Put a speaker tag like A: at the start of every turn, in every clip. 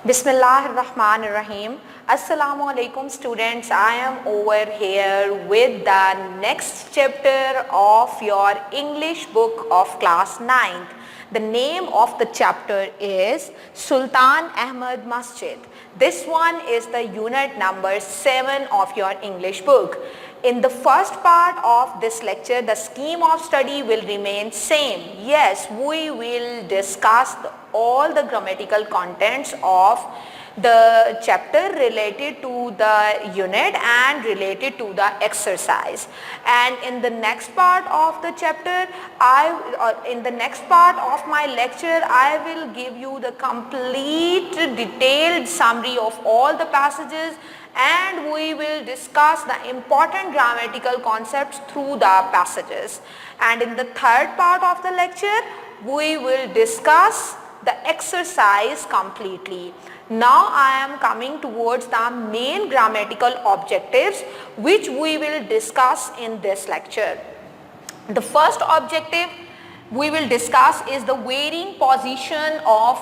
A: Bismillahirrahmanirrahim. Assalamu alaikum students. I am over here with the next chapter of your English book of class 9th. The name of the chapter is Sultan Ahmad Masjid. This one is the unit number 7 of your English book. In the first part of this lecture, the scheme of study will remain same. Yes, we will discuss all the grammatical contents of the chapter related to the unit and related to the exercise. And in the next part of the chapter, in the next part of my lecture, I will give you the complete detailed summary of all the passages, and we will discuss the important grammatical concepts through the passages. And in the third part of the lecture, we will discuss the exercise completely. Now I am coming towards the main grammatical objectives which we will discuss in this lecture. The first objective we will discuss is the varying position of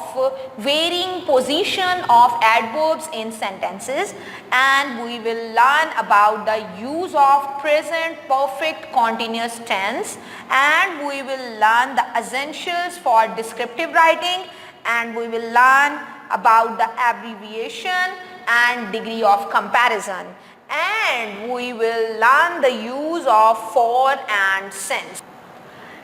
A: adverbs in sentences, and we will learn about the use of present perfect continuous tense, and we will learn the essentials for descriptive writing, and we will learn about the abbreviation and degree of comparison, and we will learn the use of for and since.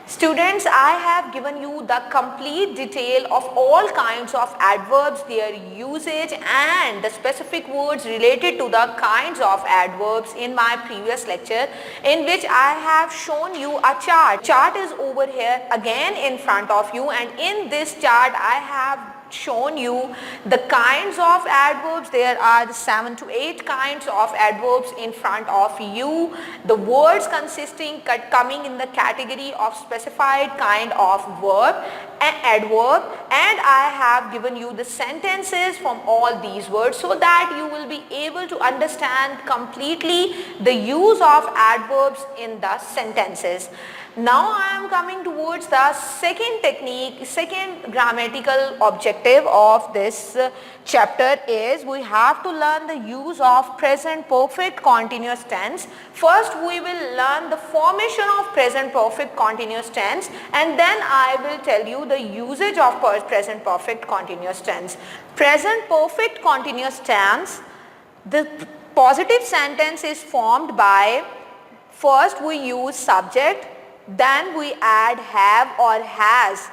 A: Students, I have given you the complete detail of all kinds of adverbs, their usage and the specific words related to the kinds of adverbs in my previous lecture, in which I have shown you a chart. Chart is over here again in front of you, and in this chart I have shown you the kinds of adverbs. There are 7 to 8 kinds of adverbs in front of you. The words coming in the category of specified kind of verb and adverb, and I have given you the sentences from all these words so that you will be able to understand completely the use of adverbs in the sentences. Now I am coming towards the second grammatical objective of this chapter is we have to learn the use of present perfect continuous tense. First we will learn the formation of present perfect continuous tense, and then I will tell you the usage of present perfect continuous tense. Present perfect continuous tense, the positive sentence is formed by, first we use subject, then we add have or has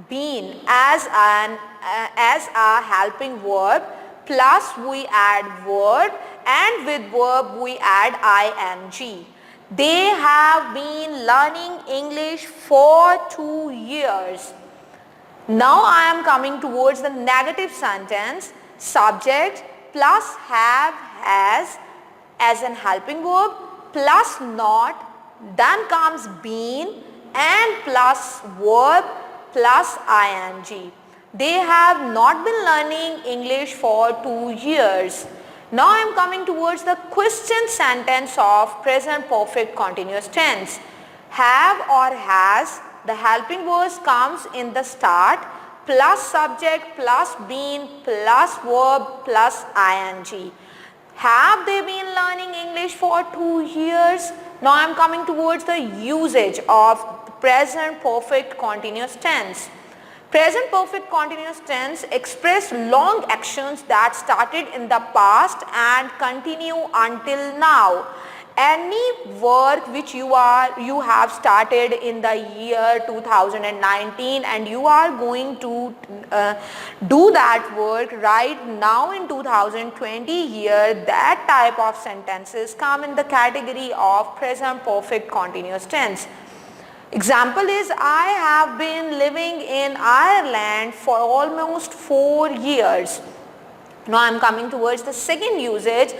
A: been as a helping verb, plus we add verb, and with verb we add ing. They have been learning English for 2 years. Now I am coming towards the negative sentence, subject plus have, has as an helping verb, plus not, then comes been, and plus verb plus ing. They have not been learning English for 2 years. Now I am coming towards the question sentence of present perfect continuous tense. Have or has, the helping verb comes in the start, plus subject plus been plus verb plus ing. Have they been learning English for 2 years? Now I am coming towards the usage of present perfect continuous tense. Present perfect continuous tense express long actions that started in the past and continue until now. Any work which you have started in the year 2019 and you are going to do that work right now in 2020 year, that type of sentences come in the category of present perfect continuous tense. Example is, I have been living in Ireland for almost 4 years. Now I am coming towards the second usage.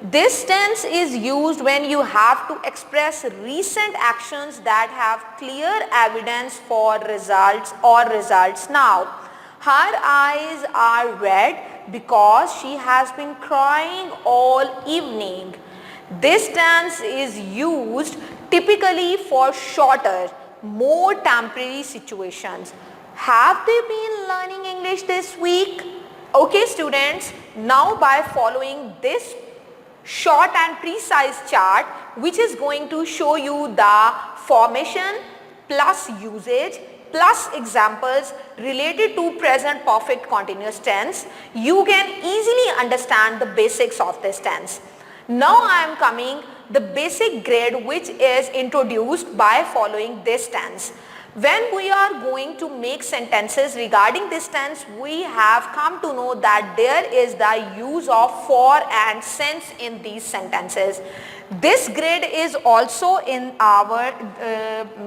A: This tense is used when you have to express recent actions that have clear evidence for results or results now. Her eyes are red because she has been crying all evening. This tense is used typically for shorter, more temporary situations. Have they been learning English this week? Okay students, now by following this short and precise chart which is going to show you the formation plus usage plus examples related to present perfect continuous tense, you can easily understand the basics of this tense. Now I am coming the basic grid which is introduced by following this tense. When we are going to make sentences regarding this tense, we have come to know that there is the use of for and since in these sentences. This grid is also in our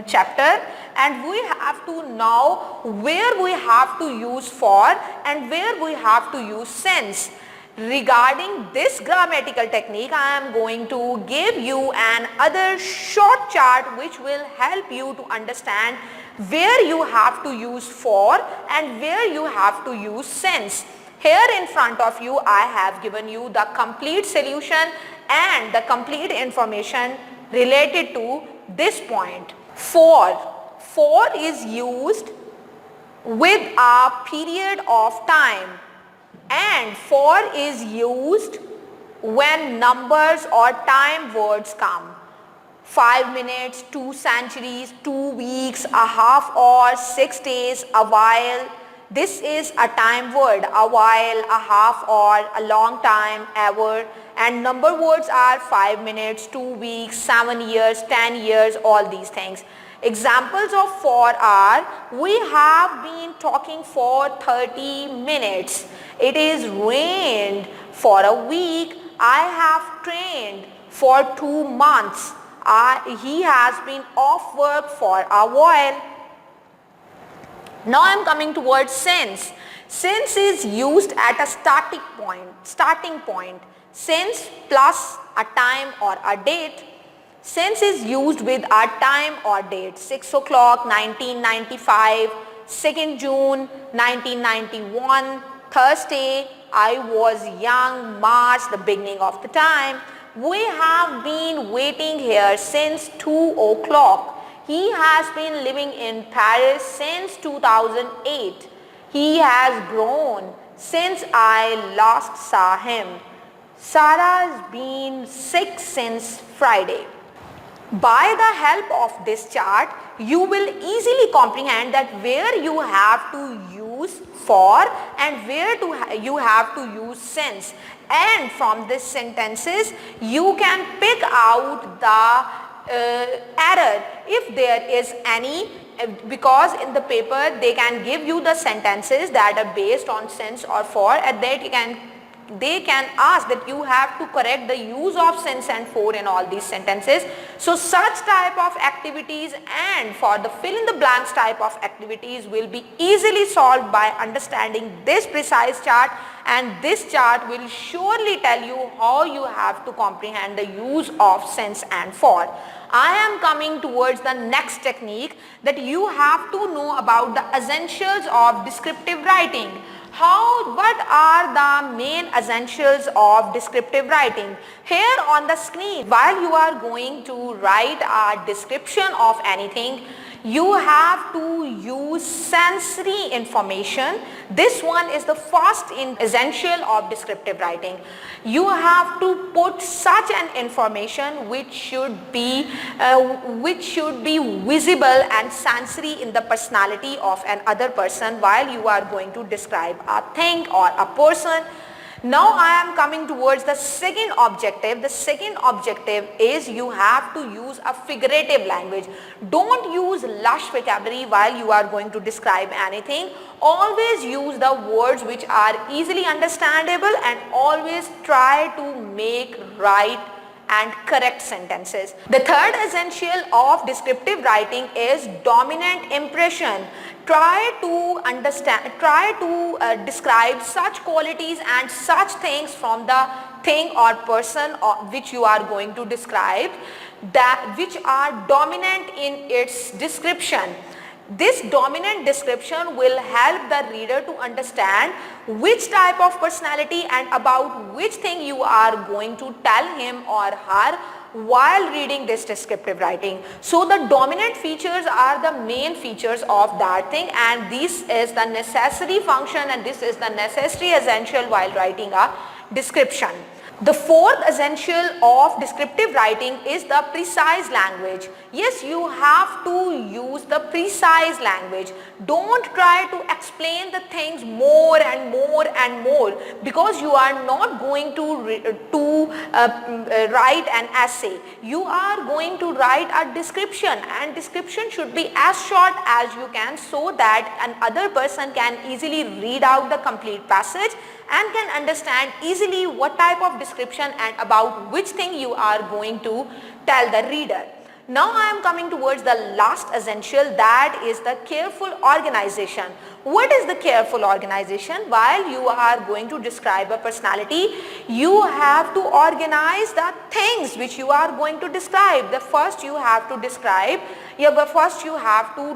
A: chapter, and we have to know where we have to use for and where we have to use since. Regarding this grammatical technique, I am going to give you another short chart which will help you to understand where you have to use for and where you have to use since. Here in front of you, I have given you the complete solution and the complete information related to this point. For is used with a period of time, and for is used when numbers or time words come. 5 minutes, 2 centuries, 2 weeks, a half hour, 6 days, a while. This is a time word, a while, a half hour, a long time, ever. And number words are 5 minutes, 2 weeks, 7 years, 10 years, all these things. Examples of for are, we have been talking for 30 minutes. It is rained for a week. I have trained for 2 months. He has been off work for a while. Now I am coming towards since. Since is used at a starting point. Since plus a time or a date. Since is used with a time or date. 6 o'clock 1995, 2nd June 1991, Thursday, I was young, March, the beginning of the time. We have been waiting here since 2 o'clock. He has been living in Paris since 2008. He has grown since I last saw him. Sarah's been sick since Friday. By the help of this chart, you will easily comprehend that where you have to use for and where you have to use since. And from these sentences, you can pick out the error if there is any, because in the paper they can give you the sentences that are based on since or for, and they can ask that you have to correct the use of since and for in all these sentences. So such type of activities and for the fill in the blanks type of activities will be easily solved by understanding this precise chart, and this chart will surely tell you how you have to comprehend the use of since and for. I am coming towards the next technique, that you have to know about the essentials of descriptive writing. What are the main essentials of descriptive writing? Here on the screen, while you are going to write a description of anything, you have to use sensory information. This one is the first essential of descriptive writing. You have to put such an information which should be visible and sensory in the personality of another person while you are going to describe a thing or a person. Now I am coming towards the second objective. The second objective is you have to use a figurative language. Don't use lush vocabulary while you are going to describe anything. Always use the words which are easily understandable, and always try to make right and correct sentences. The third essential of descriptive writing is dominant impression. Try to describe such qualities and such things from the thing or person which you are going to describe, that which are dominant in its description. This dominant description will help the reader to understand which type of personality and about which thing you are going to tell him or her while reading this descriptive writing. So the dominant features are the main features of that thing, and this is the necessary function and this is the necessary essential while writing a description. The fourth essential of descriptive writing is the precise language. Yes, you have to use the precise language. Don't try to explain the things more and more and more, because you are not going to write an essay. You are going to write a description, and description should be as short as you can so that another person can easily read out the complete passage and can understand easily what type of description and about which thing you are going to tell the reader. Now I am coming towards the last essential, that is the careful organization. What is the careful organization? While you are going to describe a personality, you have to organize the things which you are going to describe. First you have to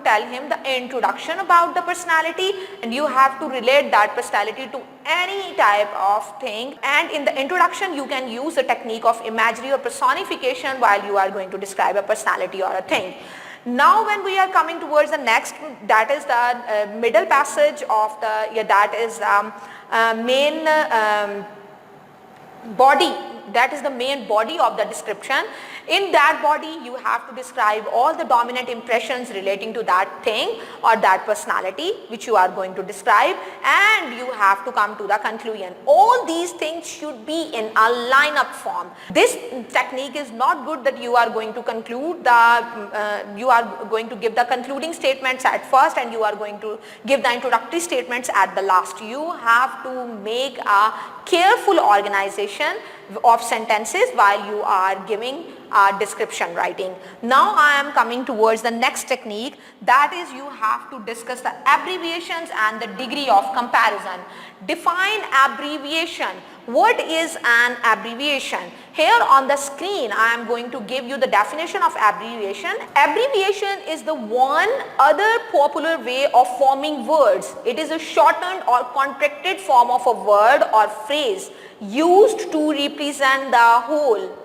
A: tell him the introduction about the personality, and you have to relate that personality to any type of thing, and in the introduction you can use the technique of imagery or personification while you are going to describe a personality or a thing. Now when we are coming towards the next, that is the middle passage of the, that is main body, that is the main body of the description. In that body you have to describe all the dominant impressions relating to that thing or that personality which you are going to describe, and you have to come to the conclusion. All these things should be in a line-up form. This technique is not good that you are going to conclude you are going to give the concluding statements at first and you are going to give the introductory statements at the last. You have to make a careful organization of sentences while you are giving description writing. Now I am coming towards the next technique, that is you have to discuss the abbreviations and the degree of comparison. Define abbreviation. What is an abbreviation? Here on the screen I am going to give you the definition of abbreviation. Abbreviation is the one other popular way of forming words. It is a shortened or contracted form of a word or phrase used to represent the whole.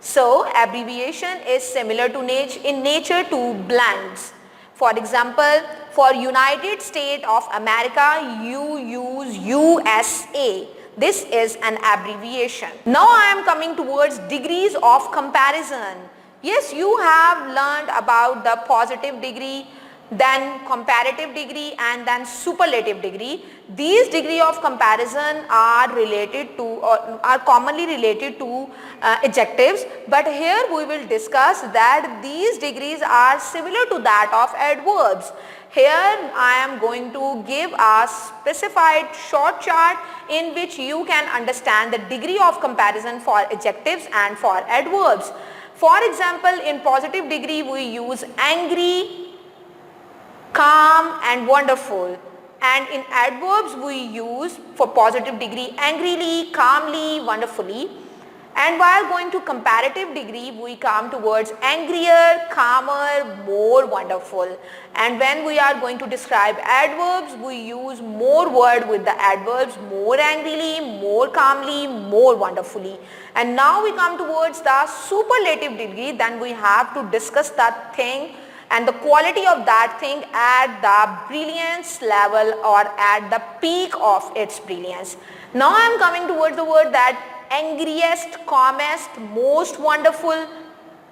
A: So abbreviation is similar to in nature to blends. For example, for United States of America you use USA. This is an abbreviation. Now I am coming towards degrees of comparison. Yes, you have learned about the positive degree, then comparative degree, and then superlative degree. These degree of comparison are related to or are commonly related to adjectives, but here we will discuss that these degrees are similar to that of adverbs. Here I am going to give a specified short chart in which you can understand the degree of comparison for adjectives and for adverbs. For example, in positive degree we use angry, calm and wonderful, and in adverbs we use for positive degree angrily, calmly, wonderfully. And while going to comparative degree we come towards angrier, calmer, more wonderful. And when we are going to describe adverbs we use more word with the adverbs, more angrily, more calmly, more wonderfully. And now we come towards the superlative degree, then we have to discuss that thing and the quality of that thing at the brilliance level or at the peak of its brilliance. Now I am coming towards the word that angriest, calmest, most wonderful.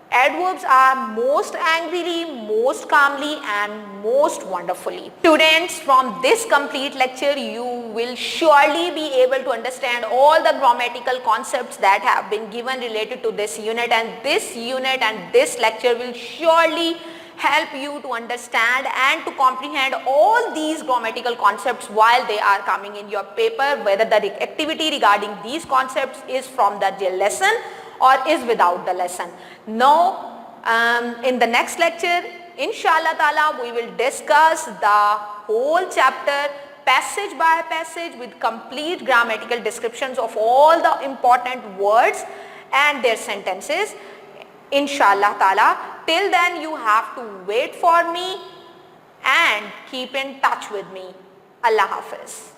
A: Adverbs are most angrily, most calmly and most wonderfully. Students, from this complete lecture you will surely be able to understand all the grammatical concepts that have been given related to this unit, and this unit and this lecture will surely help you to understand and to comprehend all these grammatical concepts while they are coming in your paper, whether the activity regarding these concepts is from the lesson or is without the lesson. Now in the next lecture inshallah ta'ala we will discuss the whole chapter passage by passage with complete grammatical descriptions of all the important words and their inshallah ta'ala. Till then you have to wait for me and keep in touch with me. Allah Hafiz.